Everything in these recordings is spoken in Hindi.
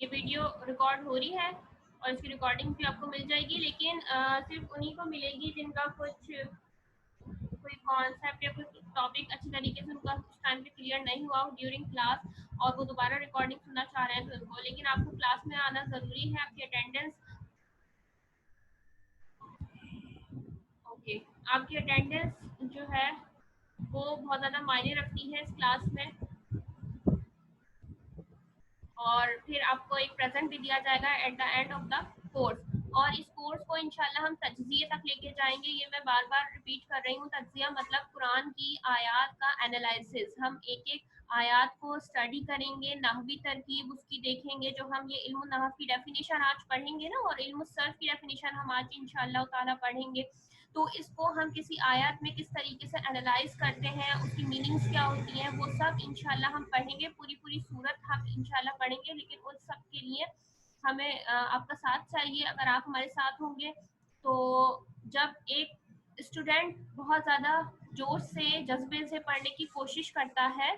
ये वीडियो रिकॉर्ड हो रही है और इसकी रिकॉर्डिंग भी आपको मिल जाएगी, लेकिन सिर्फ उन्हीं को मिलेगी जिनका कुछ कोई कॉन्सेप्ट या कोई टॉपिक अच्छी तरीके से उनका उस टाइम पे क्लियर नहीं हुआ ड्यूरिंग क्लास और वो दोबारा रिकॉर्डिंग सुनना चाह रहे हैं तो उनको, लेकिन आपको क्लास में आना ज़रूरी है। आपकी अटेंडेंस ओके, आपकी अटेंडेंस जो है वो बहुत ज़्यादा मायने रखती है इस क्लास में। और फिर आपको एक प्रेजेंट भी दिया जाएगा at the end of the course, और इस कोर्स को इंशाल्लाह हम तज्जिए तक लेके जाएंगे। ये मैं बार बार रिपीट कर रही हूँ, तज्जिया मतलब कुरान की आयत का एनालिसिस। हम एक एक आयत को स्टडी करेंगे, नहवी तरकीब उसकी देखेंगे। जो हम ये इल्म नहव की डेफिनेशन आज पढ़ेंगे ना, और इल्म सर्फ की डेफिनेशन हम आज इंशाल्लाह ताला पढ़ेंगे, तो इसको हम किसी आयत में किस तरीके से एनालाइज करते हैं, उसकी मीनिंग्स क्या होती हैं, वो सब इंशाल्लाह हम पढ़ेंगे। पूरी पूरी सूरत हम इंशाल्लाह पढ़ेंगे, लेकिन उस सब के लिए हमें आपका साथ चाहिए। अगर आप हमारे साथ होंगे तो जब एक स्टूडेंट बहुत ज़्यादा जोश से जज्बे से पढ़ने की कोशिश करता है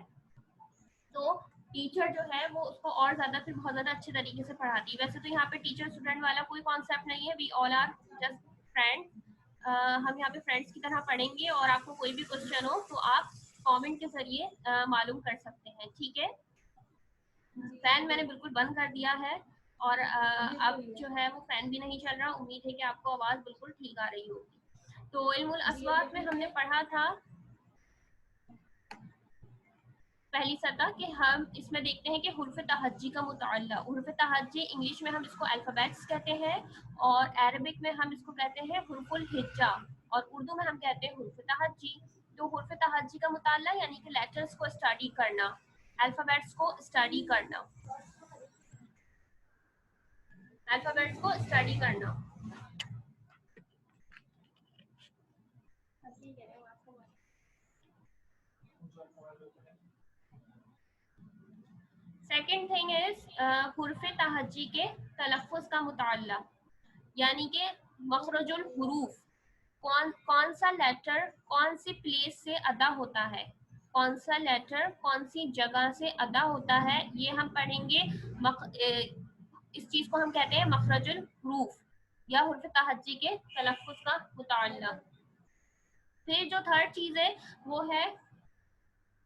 तो टीचर जो है वो उसको और ज़्यादा फिर बहुत ज़्यादा अच्छे तरीके से पढ़ाती है। वैसे तो यहाँ पे टीचर स्टूडेंट वाला कोई कॉन्सेप्ट नहीं है, we all are just friend. हम यहाँ पे फ्रेंड्स की तरह पढ़ेंगे, और आपको कोई भी क्वेश्चन हो तो आप कमेंट के जरिए मालूम कर सकते हैं, ठीक है। फैन मैंने बिल्कुल बंद कर दिया है, और अब जो है वो फैन भी नहीं चल रहा। उम्मीद है कि आपको आवाज़ बिल्कुल ठीक आ रही होगी। तो इल्मुल अस्वात में हमने पढ़ा था पहली सतह कि हम इसमें देखते हैं कि हुर्फ तहज्जी का मुताल्ला। हुर्फ तहज्जी इंग्लिश में हम इसको अल्फ़ाबेट्स कहते हैं, और अरबिक में हम इसको कहते हैं हुर्फुल हिज्जा, और उर्दू में हम कहते हैं हुर्फ तहज्जी। तो हुर्फ तहज्जी का मुताल्ला यानी कि लेटर्स को स्टडी करना, अल्फ़ाबेट्स को स्टडी करना, अल्फ़ाबेट्स को स्टडी करना। सेकेंड थिंग इज हुर्फ तहज्जी के तलफ़ुज़ का मुताल्ला, यानी कि मखरजुल हुरूफ, कौन कौन सा लेटर कौन सी प्लेस से अदा होता है, कौन सा लेटर कौन सी जगह से अदा होता है, ये हम पढ़ेंगे। इस चीज़ को हम कहते हैं मखरजुल हुरूफ या हुर्फ तहज्जी के तलफ़ुज़ का मुताल्ला। फिर जो थर्ड चीज़ है वो है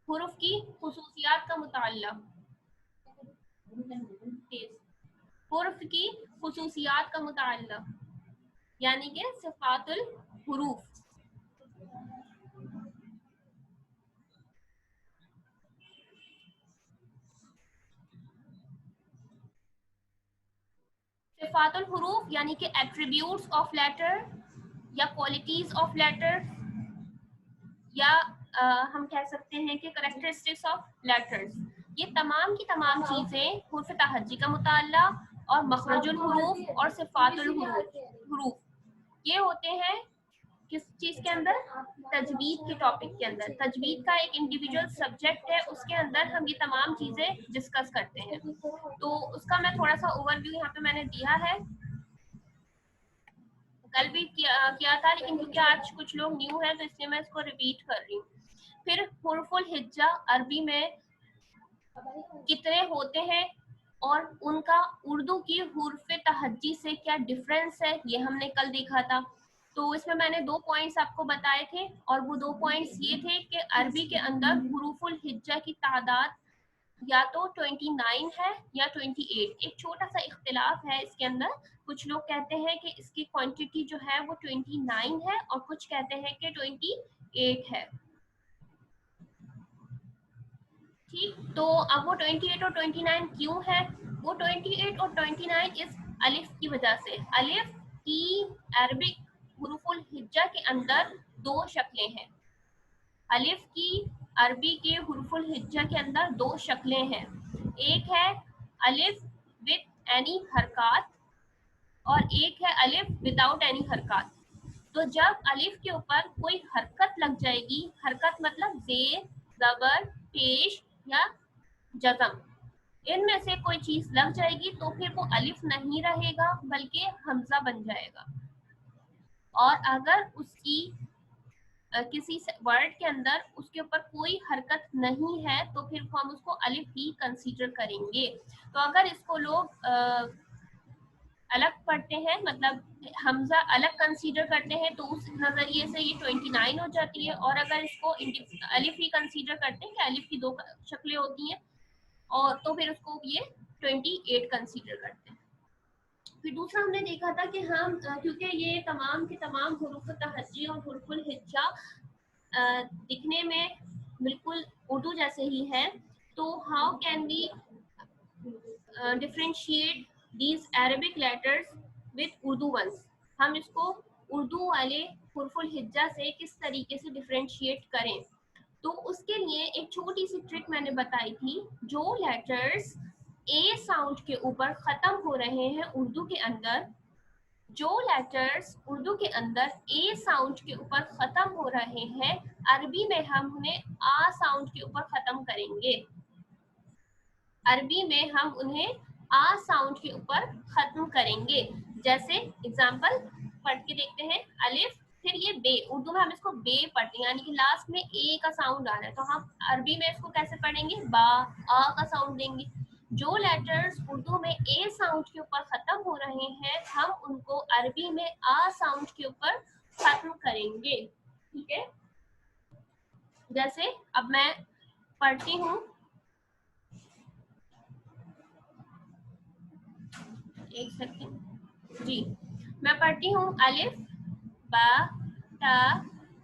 हुरूफ की खुसूसियात का मुताल्ला। हुरूफ की खुसूसियात का मुताल्ला यानी कि सिफ़ातुल हुरूफ। सिफ़ातुल हुरूफ यानी कि एट्रीब्यूट्स ऑफ लेटर या क्वालिटीज ऑफ लेटर, या हम कह सकते हैं कि करेक्टरिस्टिक्स ऑफ लेटर्स। ये तमाम की तमाम चीज़ें हुर्फ तहज्जी का मुताल्ला और मखरजुल हुरूफ और सिफ़ातुल हुरूफ ये होते हैं किस चीज़ के अंदर, तजवीद के टॉपिक के अंदर। तजवीद का एक इंडिविजुअल सब्जेक्ट है, उसके अंदर हम ये तमाम चीज़ें डिस्कस करते हैं। तो उसका मैं थोड़ा सा ओवरव्यू यहाँ पे मैंने दिया है, कल भी किया था, लेकिन क्योंकि आज कुछ लोग न्यू हैं तो इसलिए मैं इसको रिपीट कर रही हूँ। फिर हुर्फुल हिज्जा अरबी में कितने होते हैं और उनका उर्दू की हुर्फ तहज्जी से क्या डिफरेंस है, ये हमने कल देखा था। तो इसमें मैंने 2 पॉइंट्स आपको बताए थे, और वो 2 पॉइंट्स ये थे कि अरबी के अंदर हुरूफुल हिज्जा की तादाद या तो 29 है या 28। एक छोटा सा इख्तिलाफ है इसके अंदर, कुछ लोग कहते हैं कि इसकी क्वांटिटी जो है वो 29 है, और कुछ कहते हैं कि 28 है। ठीक, तो अब वो 28 और 29 क्यों है? वो 28 और 29 इस अलिफ की वजह से। अलिफ की अरबिक हुरूफुल हिज्जा के अंदर 2 शक्लें हैं। अलिफ की अरबी के हुरूफुल हिज्जा के अंदर 2 शक्लें हैं। एक है अलिफ विद एनी हरकत, और एक है अलिफ विदाउट एनी हरकत। तो जब अलिफ के ऊपर कोई हरकत लग जाएगी, हरकत मतलब जेर, जबर, पेश या जज़म, इनमें से कोई चीज लग जाएगी तो फिर वो अलिफ नहीं रहेगा बल्कि हमजा बन जाएगा। और अगर उसकी किसी वर्ड के अंदर उसके ऊपर कोई हरकत नहीं है तो फिर हम उसको अलिफ ही कंसीडर करेंगे। तो अगर इसको लोग अलग पढ़ते हैं, मतलब हमजा अलग कंसीडर करते हैं, तो उस नजरिए से ये 29 हो जाती है। और अगर इसको अलिफ ही कंसीडर करते हैं कि अलिफ की दो शक्लें होती हैं, और तो फिर उसको ये 28 कंसीडर करते हैं। फिर दूसरा हमने देखा था कि हम क्योंकि ये तमाम के तमाम हुरूफ तहज्जी और हुरूफुल हिज्जा दिखने में बिल्कुल उर्दू जैसे ही है, तो how can we differentiate these Arabic letters with Urdu ones, हम इसको उर्दू वाले हुरूफुल हिज्जा से किस तरीके से डिफरेंशिएट करें। तो उसके लिए एक छोटी सी ट्रिक मैंने बताई थी। जो लेटर्स ए साउंड के ऊपर खत्म हो रहे हैं उर्दू के अंदर, जो लेटर्स उर्दू के अंदर ए साउंड के ऊपर खत्म हो रहे हैं, अरबी में हम उन्हें आ साउंड के ऊपर खत्म करेंगे। अरबी में हम उन्हें आ साउंड के ऊपर खत्म करेंगे। जैसे एग्जांपल पढ़ के देखते हैं, अलिफ, फिर ये बे, उर्दू में हम इसको बे पढ़ते हैं, यानी कि लास्ट में ए का साउंड आ रहा है, तो हम अरबी में इसको कैसे पढ़ेंगे, बा, आ का साउंड देंगे। जो लेटर्स उर्दू में ए साउंड के ऊपर खत्म हो रहे हैं, हम उनको अरबी में आ साउंड के ऊपर खत्म करेंगे। ठीक है, जैसे अब मैं पढ़ती हूँ, एक सेकंड जी, मैं पढ़ती हूँ अलिफ, बा, ता,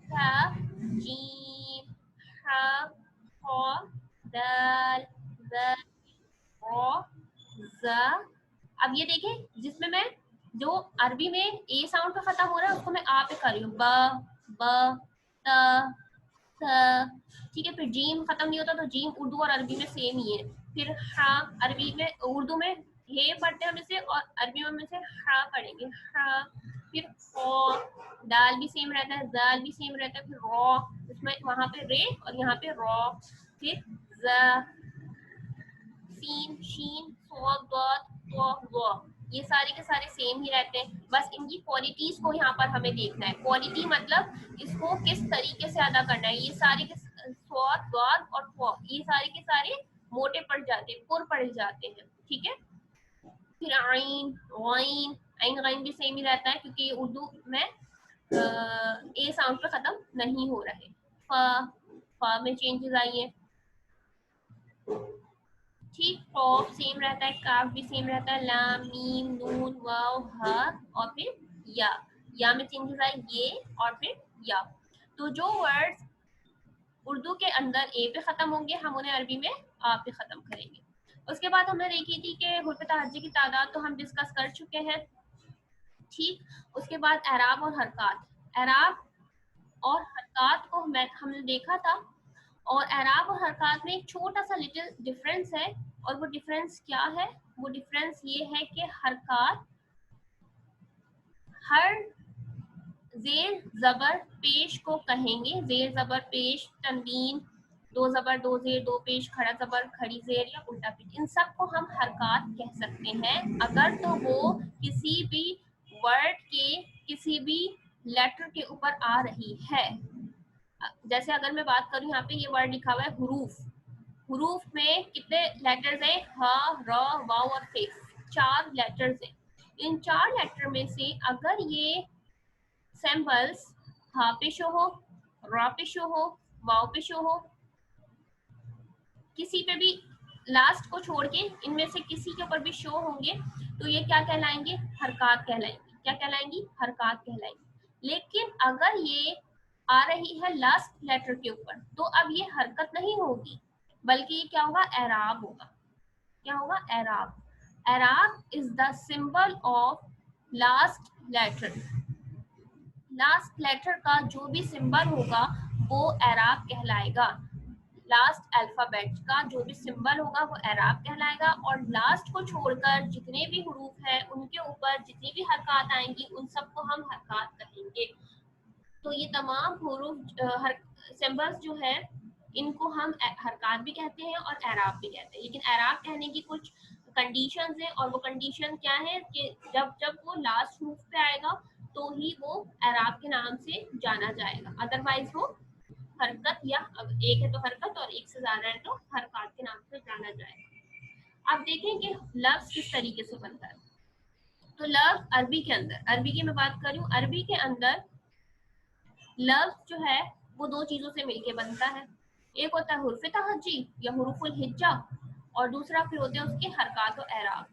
था, जीम, हा, खा, दाल, ज़ाल, रा, ज़ा। अब ये देखें, जिसमें मैं जो अरबी में ए साउंड पे खत्म हो रहा है उसको मैं आ पे कर रही हूँ, ब, ब, त, ठीक है। फिर जीम खत्म नहीं होता, तो जीम उर्दू और अरबी में सेम ही है। फिर हा, अरबी में उर्दू में हे पढ़ते हैं हम इसे, और अरबी में हम इसे हा पढ़ेंगे, हा। फिर दाल भी सेम रहता है, दाल भी सेम रहता है। फिर रॉ, उसमें वहां पे रे और यहाँ पे रॉ। फिर सीन, शीन, सॉद, दॉद, ये सारे के सारे सेम ही रहते हैं। बस इनकी क्वालिटीज को यहाँ पर हमें देखना है। क्वालिटी मतलब इसको किस तरीके से अदा करना है। ये सारे के स्वाद, दॉद और फ, ये सारे के सारे मोटे पड़ जाते हैं, पुर पड़ जाते हैं। ठीक है। फिर आइन, वाइन, आइन गाइन भी सेम ही रहता है, क्योंकि ये उर्दू में ए साउंड पे खत्म नहीं हो रहे। फ में चेंजेस आई है। ठीक, कॉफ सेम रहता है, काफ भी सेम रहता है, लाम, मीम, नून, वाव, हा, और फिर या में चेंजेस आए, ये और फिर या। तो जो वर्ड्स उर्दू के अंदर ए पे खत्म होंगे, हम उन्हें अरबी में आ पे खत्म करेंगे। उसके बाद हमने देखी थी कि हुर्फ तहज्जी की तादाद तो हम डिस्कस कर चुके हैं। ठीक, उसके बाद एराब और हरकात। एराब और हरकात को हमने देखा था, और एराब और हरकात में एक छोटा सा लिटिल डिफरेंस है। और वो डिफरेंस क्या है? वो डिफरेंस ये है कि हरकात हर जेर जबर पेश को कहेंगे। जेर जबर पेश, तनवीन, दो जबर दो जेर दो पेश, खड़ा जबर खड़ी जेर या उल्टा पेश, इन सब को हम हरकात कह सकते हैं, अगर तो वो किसी भी वर्ड के किसी भी लेटर के ऊपर आ रही है। जैसे अगर मैं बात करूं, यहाँ पे ये वर्ड लिखा हुआ है हुरूफ। हुरूफ में कितने लेटर्स हैं? हा, र, वाव और fe, 4 लेटर्स हैं। इन 4 लेटर में से अगर ये सैम्पल्स हा पे शो हो, रा पे शो हो, वाव पे शो हो, किसी पे भी लास्ट को छोड़ के इनमें से किसी के ऊपर भी शो होंगे, तो ये क्या कहलाएंगे? हरकात कहलाएंगे। क्या कहलाएंगी? हरकात कहलाएंगी। लेकिन अगर ये आ रही है लास्ट लेटर के ऊपर, तो अब ये हरकत नहीं होगी, बल्कि ये क्या होगा? एराब होगा। क्या होगा? एराब। एराब is the symbol of last letter. Last letter का जो भी सिंबल होगा वो एराब कहलाएगा। लास्ट अल्फाबेट का जो भी सिंबल होगा वो एराब कहलाएगा। और लास्ट को छोड़कर जितने भी हुरूफ हैं उनके ऊपर जितनी भी हरकत आएंगी उन सबको हम हरकत कहेंगे। तो ये तमाम हुरूफ सिंबल्स जो है इनको हम हरकत भी कहते हैं और एराब भी कहते हैं। लेकिन एराब कहने की कुछ कंडीशंस हैं, और वो कंडीशन क्या है कि जब जब वो लास्ट हुरूफ पे आएगा तो ही वो एराब के नाम से जाना जाएगा, अदरवाइज वो हरकत या एक है तो हरकत और एक से ज्यादा है तो हरकत के नाम से जाना जाएगा। अब देखें कि लफ्ज किस तरीके से बनता है। तो लफ्ज अरबी के अंदर, अरबी की मैं बात करूं, अरबी के अंदर लफ्ज जो है वो दो चीजों से मिलके बनता है। एक होता है हुर्फ तहज्जी या हुरूफुल हिज्जा, और दूसरा फिर होते हैं उसके हरकत और एराब।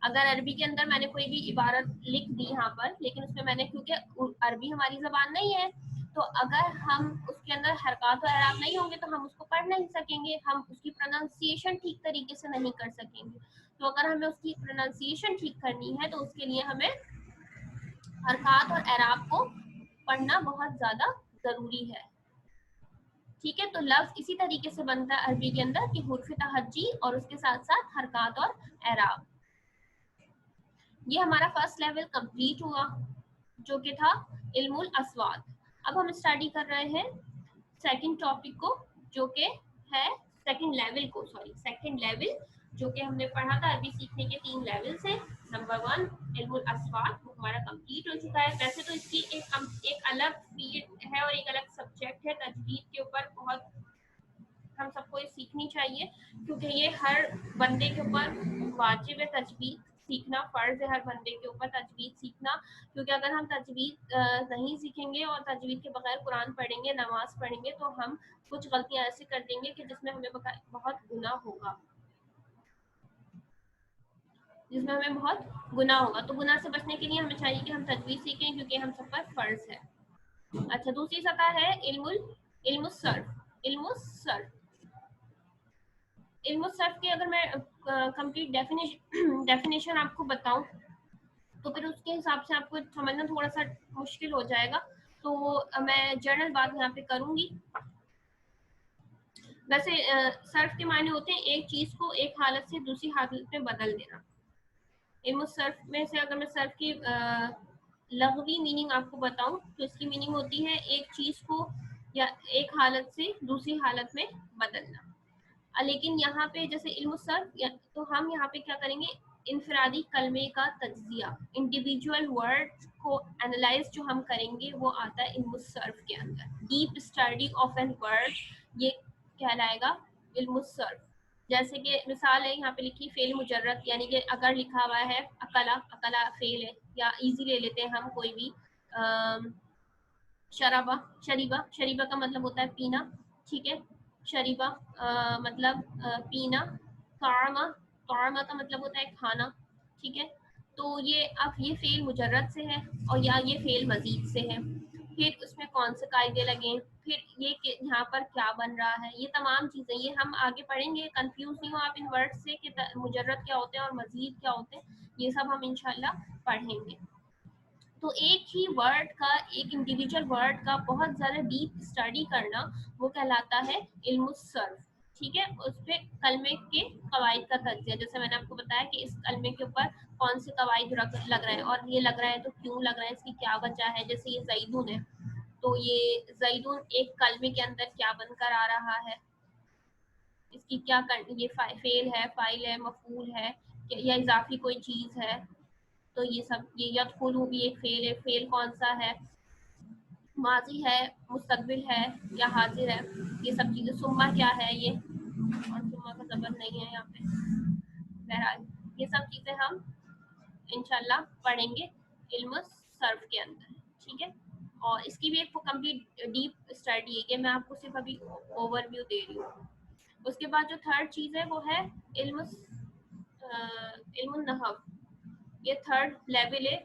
अगर अरबी के अंदर मैंने कोई भी इबारत लिख दी यहाँ पर, लेकिन उसमें मैंने, क्योंकि अरबी हमारी जबान नहीं है, तो अगर हम उसके अंदर हरकत और एराब नहीं होंगे तो हम उसको पढ़ नहीं सकेंगे, हम उसकी प्रोनाउंसिएशन ठीक तरीके से नहीं कर सकेंगे। तो अगर हमें उसकी प्रोनाउंसिएशन ठीक करनी है तो उसके लिए हमें हरकत और एराब को पढ़ना बहुत ज्यादा जरूरी है। ठीक है, तो लफ्ज इसी तरीके से बनता है अरबी के अंदर कि हुर्फ तहज्जी और उसके साथ साथ हरकत और एराब। ये हमारा फर्स्ट लेवल कंप्लीट हुआ जो कि था इल्मुल अस्वात। अब हम स्टडी कर रहे हैं सेकंड टॉपिक को, जो कि है सेकंड लेवल जो कि हमने पढ़ा था। अरबी सीखने के 3 लेवल्स हैं। नंबर 1 इल्मुल अस्वात, वो हमारा कंप्लीट हो चुका है। वैसे तो इसकी एक अलग फील्ड है और एक अलग सब्जेक्ट है, तजवीद के ऊपर बहुत हम सबको ये सीखनी चाहिए, क्योंकि ये हर बंदे के ऊपर वाजिब है तजवीद सीखना, फर्ज है हर बंदे के ऊपर तजवीद सीखना। क्योंकि अगर हम तजवीद नहीं सीखेंगे और तजवीद के बगैर कुरान पढ़ेंगे, नमाज पढ़ेंगे, तो हम कुछ गलतियां ऐसे कर देंगे कि जिसमें हमें बहुत गुनाह होगा, जिसमें हमें बहुत गुनाह होगा। तो गुनाह से बचने के लिए हमें चाहिए कि हम तजवीद सीखें, क्योंकि हम सब पर फर्ज है। अच्छा, दूसरी सतह है इल्मुस सर्फ। इल्मुस सर्फ की अगर मैं कंप्लीट डेफिनेशन आपको बताऊं तो फिर उसके हिसाब से आपको समझना थोड़ा सा मुश्किल हो जाएगा, तो मैं जर्नल बात यहाँ पे करूंगी। वैसे सर्फ के मायने होते हैं एक चीज को एक हालत से दूसरी हालत में बदल देना। इल्मुस सर्फ में से अगर मैं सर्फ की लग़वी मीनिंग आपको बताऊं तो इसकी मीनिंग होती है एक चीज को या एक हालत से दूसरी हालत में बदलना। लेकिन यहाँ पे जैसे इल्म सर्फ, तो हम यहाँ पे क्या करेंगे, इनफरादी कलमे का तज्जिया, इंडिविजुअल वर्ड को एनालाइज जो हम करेंगे वो आता है इल्म सर्फ के अंदर। Deep study of an word, ये कहलाएगा इल्म सर्फ। जैसे कि मिसाल है यहाँ पे लिखी फेल मुजर्रद, यानी कि अगर लिखा हुआ है अकला, अकला फेल है, या इजी ले लेते हैं हम कोई भी शराबा, शरीबा, शरीबा का मतलब होता है पीना, ठीक है, शरीबा मतलब पीना। तारमा, तारमा का मतलब होता है खाना, ठीक है। तो ये अब ये फेल मुजर्रद से है और या ये फेल मजीद से है, फिर उसमें कौन से कायदे लगे, फिर ये यहाँ पर क्या बन रहा है, ये तमाम चीज़ें ये हम आगे पढ़ेंगे। कंफ्यूज नहीं हो आप इन वर्ड से कि मुजर्रद क्या होते हैं और मजीद क्या होते हैं, ये सब हम इंशाल्लाह पढ़ेंगे। तो एक ही वर्ड का, एक इंडिविजुअल वर्ड का बहुत ज़्यादा डीप स्टडी करना वो कहलाता है इल्मुस सर्फ, ठीक है। उस पर कलमे के कवायद का तज्जिया, जैसे मैंने आपको बताया कि इस कलमे के ऊपर कौन से कवायद लग रहे हैं, और ये लग रहा है तो क्यों लग रहा है, इसकी क्या वजह है। जैसे ये जैदून है, तो ये जैदून एक कलमे के अंदर क्या बनकर आ रहा है, इसकी क्या ये फेल है, फाइल है, मफूल है, या इजाफी कोई चीज़ है। तो ये सब, ये यदखुलू भी एक फेल है, फेल कौन सा है, माजी है, मुस्तकबिल है या हाजिर है, ये सब चीज़ें। सुम्मा क्या है ये, और सुम्मा का जबर नहीं है यहाँ पे। बहरहाल ये सब चीज़ें हम इंशाल्लाह पढ़ेंगे इल्म सर्फ के अंदर, ठीक है। और इसकी भी एक कंप्लीट डीप स्टडी है कि मैं आपको सिर्फ अभी ओवरव्यू दे रही हूँ। उसके बाद जो थर्ड चीज़ है वो है इल्म नहव, ये थर्ड लेवल है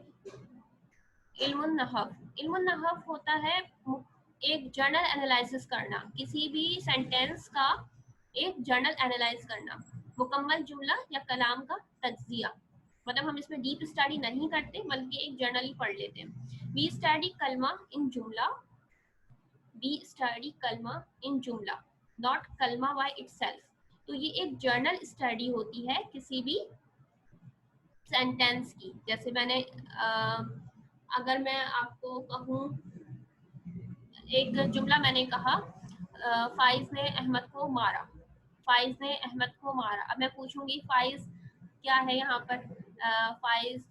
इल्मुन नहव। इल्मुन नहव होता है एक जर्नल एनालिसिस करना, किसी भी सेंटेंस का एक जर्नल एनालाइज करना, मुकम्मल जुमला या कलाम का तज्जिया। मतलब हम इसमें डीप स्टडी नहीं करते बल्कि एक जर्नल ही पढ़ लेते हैं। वी स्टडी कलमा इन जुमला, वी स्टडी कलमा इन जुमला, नॉट कलमा बाय इटसेल्फ। तो ये एक जर्नल स्टडी होती है किसी भी सेंटेंस की। जैसे मैंने अगर मैं आपको कहूँ, एक जुमला मैंने कहा, फाइज ने अहमद को मारा, फाइज ने अहमद को मारा। अब मैं पूछूंगी फाइज क्या है यहाँ पर, फाइज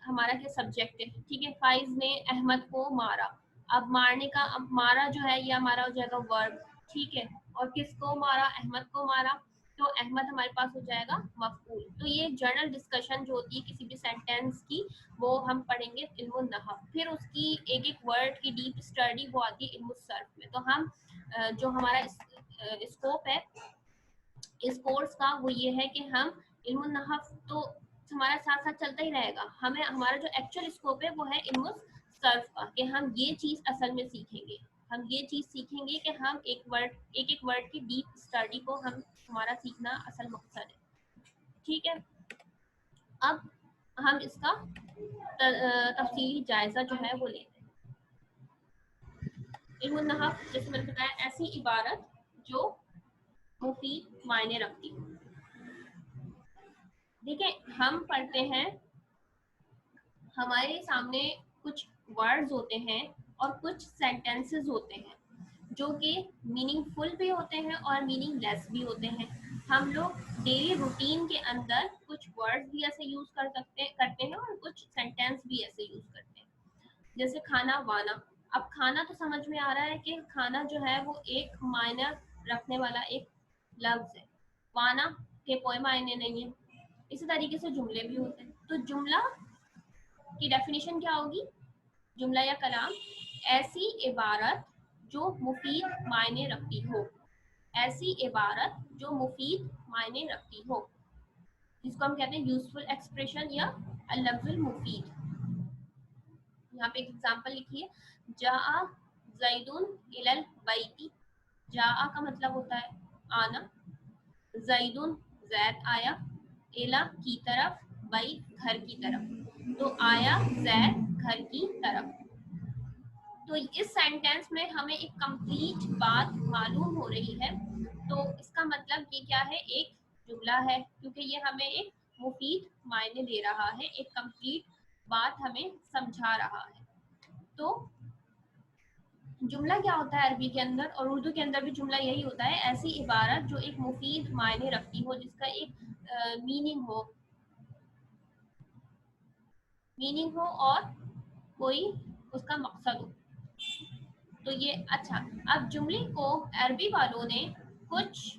हमारा क्या सब्जेक्ट है, ठीक है। फाइज ने अहमद को मारा, अब मारने का, अब मारा जो है ये हमारा हो जाएगा वर्ब, ठीक है। और किसको मारा, अहमद को मारा, तो अहमद हमारे पास हो जाएगा मफऊल। तो ये जनरल डिस्कशन जो होती है किसी भी सेंटेंस की, वो हम पढ़ेंगे इल्मुन नहव। फिर उसकी एक एक वर्ड की डीप स्टडी वो आती है इल्मुस सर्फ में। तो हम जो हमारा स्कोप है इस कोर्स का वो ये है कि हम इल्मुन नहव तो हमारा साथ साथ चलता ही रहेगा, हमें हमारा जो एक्चुअल स्कोप है वो है इल्मुस सर्फ का, कि हम ये चीज असल में सीखेंगे। हम ये चीज सीखेंगे कि हम एक एक वर्ड की डीप स्टडी को हम हमारा सीखना असल मकसद है, ठीक है। अब हम इसका तफसीली जायजा जो है वो लेते हैं। इल्मुन नहव जैसे मैंने बताया ऐसी इबारत जो मुफीद मायने रखती हो। देखिए हम पढ़ते हैं, हमारे सामने कुछ वर्ड्स होते हैं और कुछ सेंटेंसेस होते हैं जो कि मीनिंगफुल भी होते हैं और मीनिंगलेस भी होते हैं। हम लोग डेली रूटीन के अंदर कुछ वर्ड्स भी ऐसे यूज करते हैं और कुछ सेंटेंस भी ऐसे यूज करते हैं। जैसे खाना वाना, अब खाना तो समझ में आ रहा है कि खाना जो है वो एक मायना रखने वाला एक लफ्ज है, वाना के कोई मायने नहीं है। इसी तरीके से जुमले भी होते हैं। तो जुमला की डेफिनेशन क्या होगी, जुमला या कलाम ऐसी इबारत जो मुफीद मायने रखती हो, ऐसी इबारत जो मुफीद मायने रखती हो, जिसको हम कहते हैं यूजफुल एक्सप्रेशन या लफ्जुल मुफीद। यहाँ पे एक एग्जांपल लिखिए, जा जैदुन इलल बैती, जा का मतलब होता है आना, जैदुन जैद आया, इला की तरफ, बई घर की तरफ, तो आया जैद घर की तरफ। तो इस सेंटेंस में हमें एक कंप्लीट बात मालूम हो रही है। तो इसका मतलब ये क्या है, एक जुमला है, क्योंकि ये हमें एक मुफीद मायने दे रहा है, एक कंप्लीट बात हमें समझा रहा है। तो जुमला क्या होता है अरबी के अंदर और उर्दू के अंदर भी जुमला यही होता है, ऐसी इबारत जो एक मुफीद मायने रखती हो, जिसका एक मीनिंग हो और कोई उसका मकसद हो। तो ये अच्छा, अब जुमले को अरबी वालों ने कुछ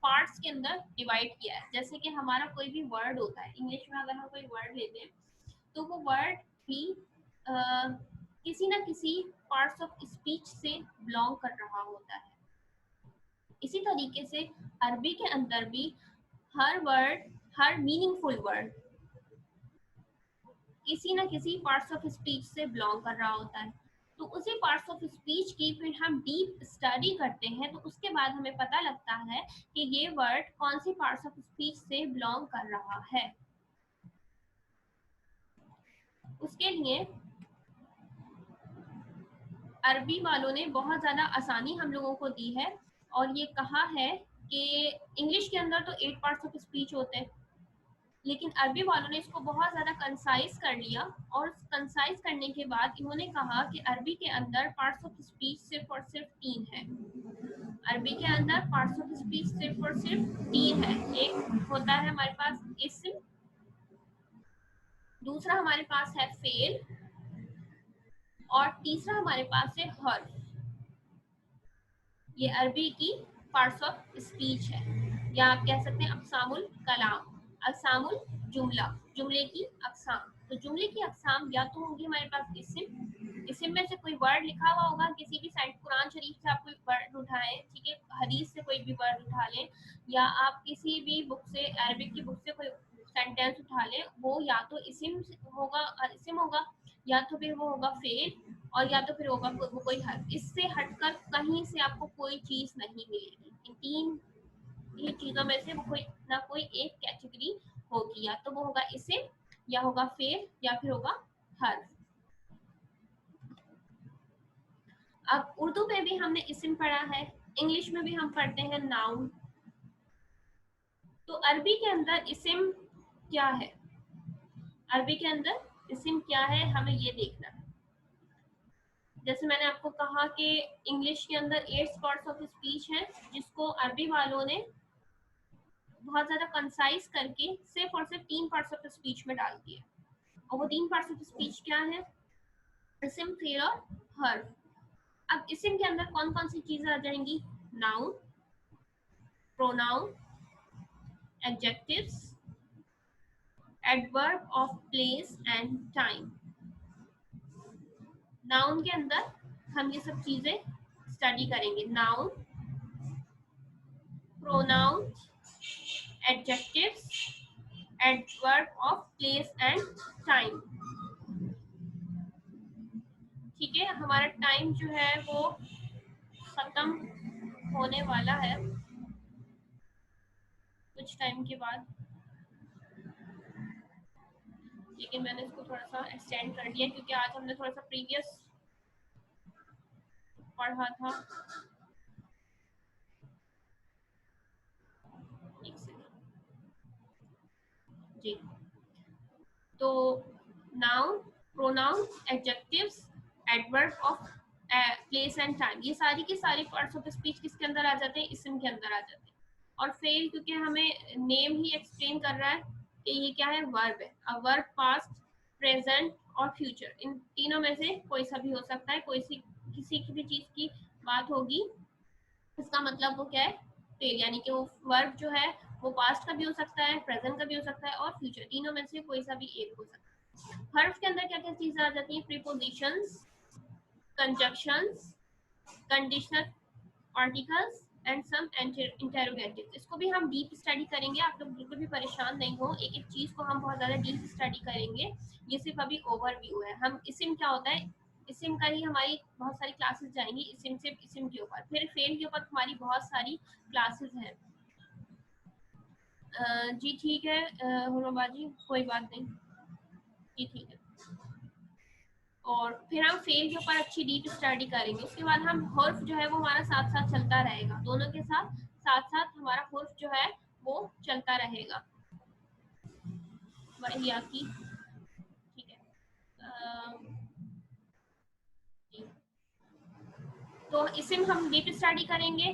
पार्ट्स के अंदर डिवाइड किया है। जैसे कि हमारा कोई भी वर्ड होता है, इंग्लिश में अगर हम कोई वर्ड लेते हैं तो वो वर्ड भी किसी ना किसी पार्ट्स ऑफ स्पीच से बिलोंग कर रहा होता है। इसी तरीके से अरबी के अंदर भी हर वर्ड, हर मीनिंगफुल वर्ड किसी ना किसी पार्ट्स ऑफ स्पीच से बिलोंग कर रहा होता है। तो उसी पार्ट्स ऑफ स्पीच की फिर हम डीप स्टडी करते हैं, तो उसके बाद हमें पता लगता है कि ये वर्ड कौन सी पार्ट्स ऑफ स्पीच से बिलोंग कर रहा है। उसके लिए अरबी वालों ने बहुत ज़्यादा आसानी हम लोगों को दी है और ये कहा है कि इंग्लिश के अंदर तो 8 पार्ट्स ऑफ स्पीच होते हैं, लेकिन अरबी वालों ने इसको बहुत ज़्यादा कंसाइज कर लिया और कंसाइज करने के बाद इन्होंने कहा कि अरबी के अंदर पार्ट्स ऑफ स्पीच सिर्फ और सिर्फ 3 है। अरबी के अंदर पार्ट्स ऑफ स्पीच सिर्फ और सिर्फ 3 है। एक होता है हमारे पास इस्म, दूसरा हमारे पास है फेल और तीसरा हमारे पास है हर्फ। ये अरबी की पार्ट्स ऑफ स्पीच है, या आप कह सकते हैं अक़सामुल कलाम, अक़सामुल जुमला, जुमले की अक़साम। तो जुमले की अक़साम या तो होगी हमारे पास इस्म में से कोई वर्ड लिखा हुआ होगा, किसी भी साइड कुरान शरीफ से आप कोई वर्ड उठाएं, ठीक है, हदीस से कोई भी वर्ड उठा लें, या आप किसी भी बुक से, अरबिक की बुक से कोई सेंटेंस उठा लें, वो या तो इस्म होगा या तो फिर वो होगा फेल और या तो फिर होगा वो कोई हर्फ। इससे हटकर कहीं से आपको कोई चीज नहीं मिलेगी। इन तीन ही चीजों में से वो कोई ना कोई एक कैटेगरी होगी, या तो वो होगा इस्म या होगा फेल या फिर होगा हर्फ। अब उर्दू में भी हमने इस्म पढ़ा है, इंग्लिश में भी हम पढ़ते हैं नाउन। तो अरबी के अंदर इस्म क्या है, अरबी के अंदर इस्म क्या है, हमें ये देखना है। जैसे मैंने आपको कहा कि इंग्लिश के अंदर 8 पार्ट्स ऑफ स्पीच हैं, जिसको अरबी वालों ने बहुत ज़्यादा कंसाइज करके सिर्फ और सिर्फ 3 पार्ट्स ऑफ स्पीच में डाल दिया। और वो 3 पार्ट्स ऑफ स्पीच क्या है? इस्म, फेल और हर्फ। अब इस्म के अंदर कौन कौन सी चीजें आ जाएंगी? Noun, pronoun, adjectives, adverb of place and time. Noun के अंदर हम ये सब चीजें स्टडी करेंगे। Noun, pronoun, adjectives, adverb of place and time. ठीक है, हमारा टाइम जो है वो खत्म होने वाला है कुछ टाइम के बाद, लेकिन मैंने इसको थोड़ा सा एक्सटेंड कर दिया क्योंकि आज हमने थोड़ा सा प्रीवियस पढ़ा था। एक सेकंड जी। तो noun, pronoun, adjectives, adverb of place and time, ये सारी की सारी पार्ट्स ऑफ स्पीच किसके अंदर आ जाते हैं? इस्म के अंदर आ जाते हैं। और फेल क्योंकि हमें नेम ही एक्सप्लेन कर रहा है कि ये क्या है? वर्ब है। अब वर्ब पास्ट, प्रेजेंट और फ्यूचर, इन तीनों में से कोई सा भी हो सकता है। कोई सी किसी की भी चीज की बात होगी, इसका मतलब वो क्या है? फेल। यानी कि वो वर्ब जो है वो पास्ट का भी हो सकता है, प्रेजेंट का भी हो सकता है और फ्यूचर, तीनों में से कोई सा भी एक हो सकता है। हर्फ के अंदर क्या क्या चीजें आ जाती हैं? Prepositions, conjunctions, conditional articles and some interrogative. इसको भी हम डीप स्टडी करेंगे, आप लोग बिल्कुल भी परेशान नहीं हो। एक एक चीज को हम बहुत ज्यादा डीप स्टडी करेंगे। ये सिर्फ अभी ओवरव्यू है। हम इसिम क्या होता है, इसिम का ही हमारी बहुत सारी क्लासेस जाएंगी। इसिम से इसिम के ऊपर, फिर फेल के ऊपर हमारी बहुत सारी क्लासेस हैं। जी ठीक है हुरबाजी, कोई बात नहीं जी, ठीक है। और फिर हम फेल के ऊपर अच्छी डीप स्टडी करेंगे। उसके बाद हम हर्फ जो है वो हमारा साथ साथ चलता रहेगा, दोनों के साथ साथ साथ हमारा हर्फ जो है वो चलता रहेगा। वही आपकी ठीक है। जी। तो इसे हम डीप स्टडी करेंगे,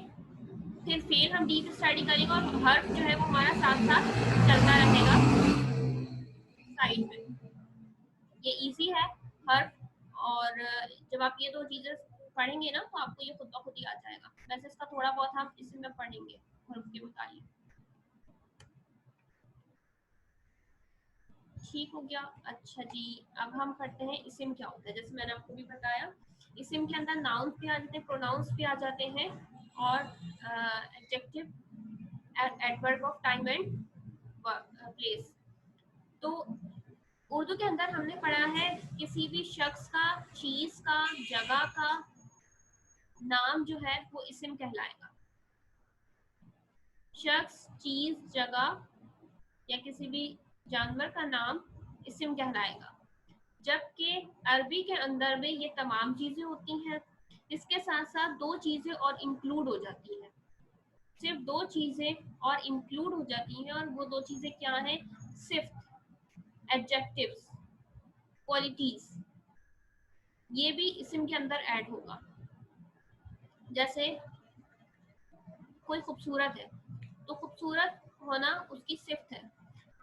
फिर फेल हम डीप स्टडी करेंगे और हर्फ जो है वो हमारा साथ साथ चलता रहेगा साइड में। ये इजी है हर्फ, और जब आप ये दो चीजें पढ़ेंगे ना तो आपको ये खुद ब खुद ही आ जाएगा। वैसे इसका थोड़ा बहुत हम इसमें पढ़ेंगे हर्फ के मुताबिक। ठीक हो गया। अच्छा जी, अब हम करते हैं इसिम क्या होता है। जैसे मैंने आपको भी बताया, इसिम के अंदर नाउन्स भी आ जाते हैं, प्रोनाउंस भी आ जाते हैं और adjective, adverb of time and place. तो उर्दू के अंदर हमने पढ़ा है किसी भी शख्स का, चीज का, जगह का नाम जो है वो इसिम कहलाएगा। शख्स, चीज, जगह या किसी भी जानवर का नाम इसिम कहलाएगा। जबकि अरबी के अंदर में ये तमाम चीजें होती हैं। इसके साथ साथ दो चीजें और इंक्लूड हो जाती हैं। सिर्फ दो चीजें और इंक्लूड हो जाती हैं, और वो दो चीजें क्या हैं? सिर्फ एडजेक्टिव्स, क्वालिटीज, ये भी इस्म के अंदर ऐड होगा। जैसे कोई खूबसूरत है तो खूबसूरत होना उसकी सिफ्त है,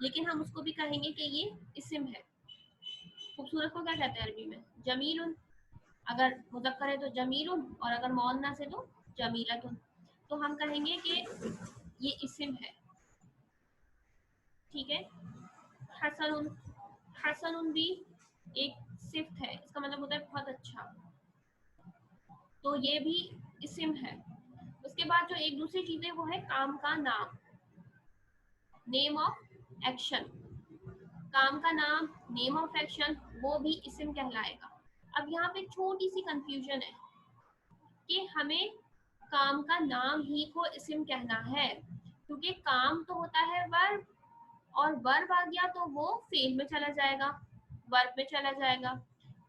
लेकिन हम उसको भी कहेंगे कि ये इस्म है। खूबसूरत को क्या कहते हैं अरबी में? जमीलुन। अगर मुज़क्कर है तो जमीलुन, और अगर मुअन्नस है तो जमीलतुन। तो हम कहेंगे कि ये इस्म है। ठीक है। हसनुन, हसनुन भी एक सिफ्त है, इसका मतलब होता है बहुत अच्छा, तो ये भी इस्म है। उसके बाद जो एक दूसरी चीज है वो है काम का नाम, नेम ऑफ एक्शन। काम का नाम, नेम ऑफ एक्शन, वो भी इस्म कहलाएगा। अब यहाँ पे छोटी सी कंफ्यूजन है कि हमें काम का नाम ही को इस्म कहना है, क्योंकि काम तो होता है वर्ब, और वर्ब आ गया तो वो फेल में चला जाएगा, वर्ब में चला जाएगा।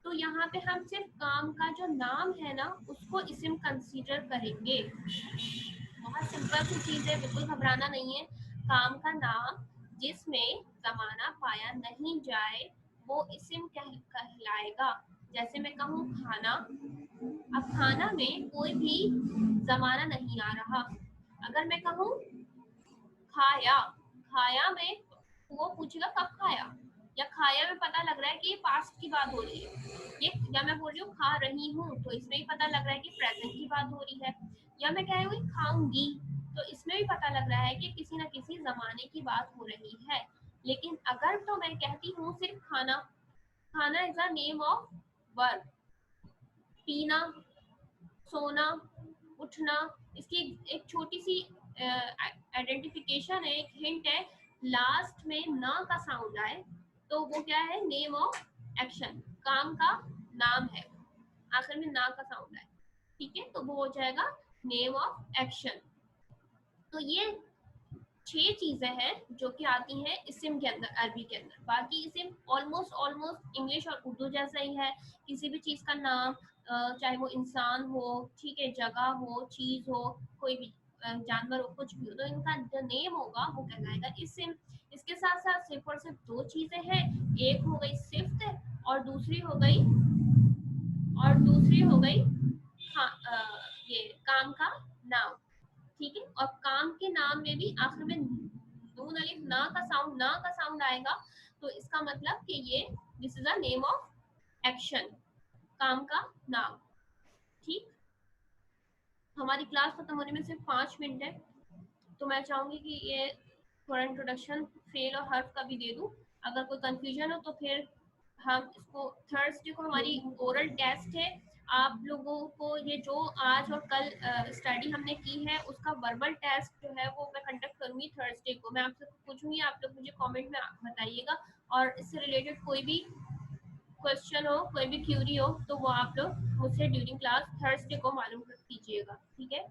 तो यहाँ पे हम सिर्फ काम का जो नाम है ना उसको इस्म कंसीडर करेंगे। बहुत सिंपल सी चीज है, बिल्कुल घबराना नहीं है। काम का नाम जिसमें जमाना पाया नहीं जाए वो इस्म कहलाएगा। जैसे मैं कहूँ खाना, अब खाना में कोई भी जमाना नहीं आ रहा। अगर मैं कहूँ खाया, खाया में वो पूछेगा कब खाया, या खाया में पता लग रहा है कि ये पास्ट की बात हो रही है। ये या मैं बोल रही हूँ खा रही हूँ, तो इसमें भी पता लग रहा है कि प्रेजेंट की बात हो रही है। या मैं कह रही हूँ खाऊंगी, तो इसमें भी पता लग रहा है कि किसी न किसी जमाने की बात हो रही है। लेकिन अगर तो मैं कहती हूँ सिर्फ खाना, खाना is a name of verb, पीना, सोना, उठना, इसकी एक छोटी सी आइडेंटिफिकेशन है, एक हिंट है, लास्ट में ना का साउंड आए तो वो क्या है, नेम ऑफ एक्शन, काम का नाम है, आखिर में ना का साउंड आए, ठीक है, तो वो हो जाएगा नेम ऑफ एक्शन। तो ये 6 चीजें हैं जो कि आती हैं इस्म के अंदर, अरबी के अंदर। बाकी इस्म ऑलमोस्ट ऑलमोस्ट इंग्लिश और उर्दू जैसा ही है। किसी भी चीज का नाम, चाहे वो इंसान हो, ठीक है, जगह हो, चीज हो, कोई भी जानवर हो, कुछ भी हो, तो इनका जो नेम होगा वो कहलाएगा इस्म। इसके साथ साथ सिर्फ और सिर्फ 2 चीजें हैं, एक हो गई सिफ्त और दूसरी हो गई, हाँ, ये काम का नाम, ठीक है। और काम के नाम में भी आखिर में नून अलिफ ना का साउंड आएगा, तो इसका मतलब कि ये this is a name of action, काम का नाम, ठीक। हमारी क्लास खत्म होने में सिर्फ 5 मिनट है, तो मैं चाहूंगी कि ये थोड़ा इंट्रोडक्शन फेल और हर्फ का भी दे दूं। अगर कोई कंफ्यूजन हो तो फिर हम इसको, थर्सडे को हमारी ओरल टेस्ट है। आप लोगों को ये जो आज और कल स्टडी हमने की है उसका वर्बल टेस्ट जो है वो मैं कंडक्ट करूंगी थर्सडे को। मैं आपसे पूछूंगी, आप लोग मुझे कमेंट में बताइएगा, और इससे रिलेटेड कोई भी क्वेश्चन हो, कोई भी क्यूरी हो, तो वो आप लोग मुझसे ड्यूरिंग क्लास थर्सडे को मालूम कीजिएगा, ठीक है।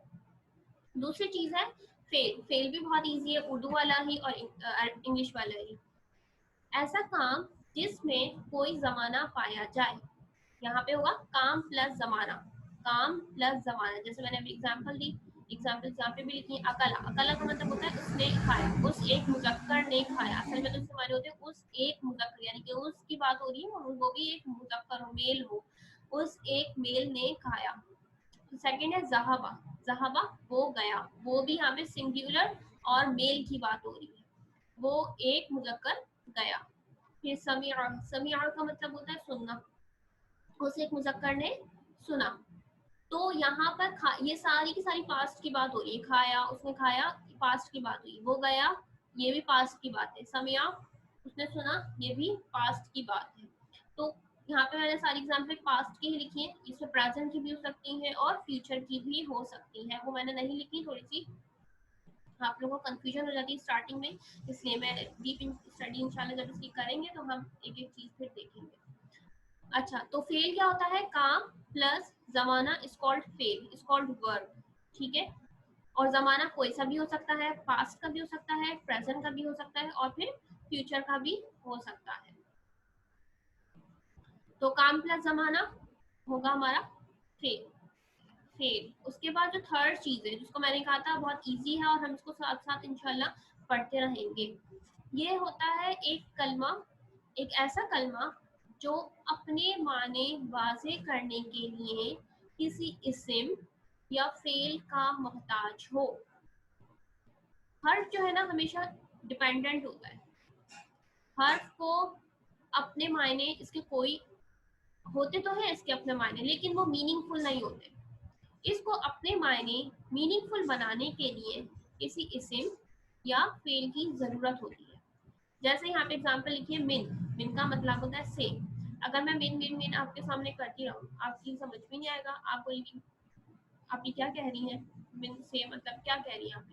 दूसरी चीज है फेल। फेल भी बहुत इजी है, उर्दू वाला ही और इंग्लिश वाला ही। ऐसा काम जिसमें कोई जमाना पाया जाए, यहाँ पे होगा काम प्लस जमाना, काम प्लस जमाना। जैसे मैंने अभी एग्जांपल दी, एग्जांपल यहाँ पे भी लिखी है, अकला। अकला का मतलब होता है उसने खाया, उस एक मुजक्कर ने खाया। असल में तो इससे माने होते हैं उस एक मुजक्कर, यानी कि उसकी बात हो रही है और वो भी एक मुजक्कर हो, मेल हो, उस एक मेल ने खाया। सेकंड है जहाबा। जहाबा वो गया, वो भी यहाँ पे सिंगुलर और मेल की बात हो रही है, वो एक मुजक्कर गया। फिर समीआ। समीआ का मतलब होता है सुनना, उस एक मुजक्कर ने सुना। तो यहाँ पर ये सारी की सारी पास्ट की बात हो रही है, खाया, उसने खाया, पास्ट की बात हुई, वो गया, ये भी पास्ट की बात है, समिया, उसने सुना, ये भी पास्ट की बात है। तो यहाँ पे मैंने सारी एग्जाम्पल पास्ट की ही लिखी है, इसमें प्रेजेंट की भी हो सकती है और फ्यूचर की भी हो सकती है, वो मैंने नहीं लिखी, थोड़ी सी आप लोगों को कंफ्यूजन हो जाती है स्टार्टिंग में, इसलिए मैं डीप स्टडी इंशाल्लाह जब इसकी करेंगे तो हम एक एक चीज फिर देखेंगे। अच्छा, तो फेल क्या होता है, काम प्लस जमाना is called fail, is called verb, ठीक है। और जमाना कोई सा भी हो सकता है, पास्ट का भी हो सकता है, प्रेजेंट का भी हो सकता है और फिर फ्यूचर का भी हो सकता है। तो काम प्लस जमाना होगा हमारा फेल। फेल, उसके बाद जो थर्ड चीज है जिसको मैंने कहा था बहुत इजी है और हम इसको साथ साथ इंशाल्लाह पढ़ते रहेंगे, ये होता है एक कलमा, एक ऐसा कलमा जो अपने माने वाजे करने के लिए किसी इस्म या फेल का मोहताज हो। हर्फ जो है ना हमेशा डिपेंडेंट होता है, हर्फ को अपने मायने इसके कोई होते तो है, इसके अपने मायने, लेकिन वो मीनिंगफुल नहीं होते। इसको अपने मायने मीनिंगफुल बनाने के लिए किसी इस्म या फेल की जरूरत होती है। जैसे यहाँ पे एग्जांपल लिखिए, मिन। मिन का मतलब होता है से। अगर मैं मिन मिन मिन आपके सामने करती रहूँ, आपकी समझ में नहीं आएगा, आप बोलेंगी आप ये क्या कह रही हैं, मिन से मतलब क्या कह रही हैं आप।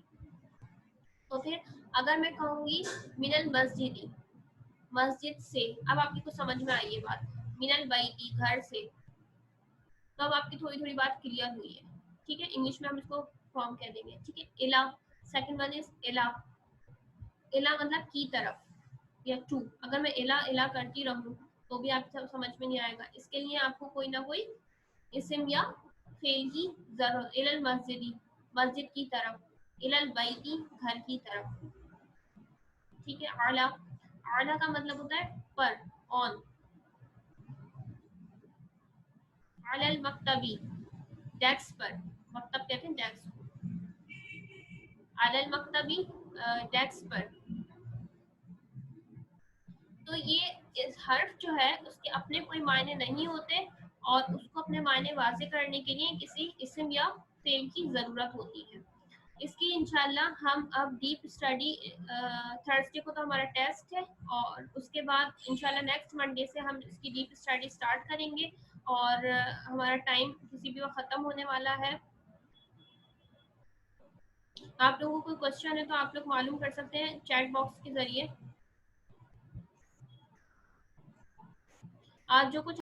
तो फिर अगर मैं कहूंगी मिनल मस्जिदी, मस्जिद से, अब आपकी कुछ समझ में आई ये बात, मिनल बैती, घर से, तो अब आपकी थोड़ी थोड़ी बात क्लियर हुई है, ठीक है। इंग्लिश में हम इसको फॉर्म कह देंगे, ठीक है। इला, सेकंड वन इज इला। इला मतलब की तरफ या टू। अगर मैं इला इला करती रहूं तो भी आप सब समझ में नहीं आएगा, इसके लिए आपको कोई ना कोई इस्म या फेल की जरूरत। इलल मस्जिदी, मस्जिद की तरफ। इलल बैती, घर की तरफ, ठीक है। आला, आला का मतलब होता है पर, ऑन। अलल मकतबी, डेस्क पर, मकतब कहते हैं डेस्क को। अलल मकतबी, डेस्क पर। तो ये इस हर्फ जो है उसके अपने कोई मायने नहीं होते, और उसको अपने मायने वाजे करने के लिए किसी इसम या फेल की ज़रूरत होती है। इसकी इंशाल्लाह हम अब डीप स्टडी, थर्सडे को तो हमारा टेस्ट है, और उसके बाद इंशाल्लाह नेक्स्ट मंडे से हम इसकी डीप स्टडी स्टार्ट करेंगे, और हमारा टाइम किसी भी वक्त ख़त्म होने वाला है। आप लोगों को कोई क्वेश्चन है तो आप लोग मालूम कर सकते हैं चैट बॉक्स के ज़रिए। आज जो कुछ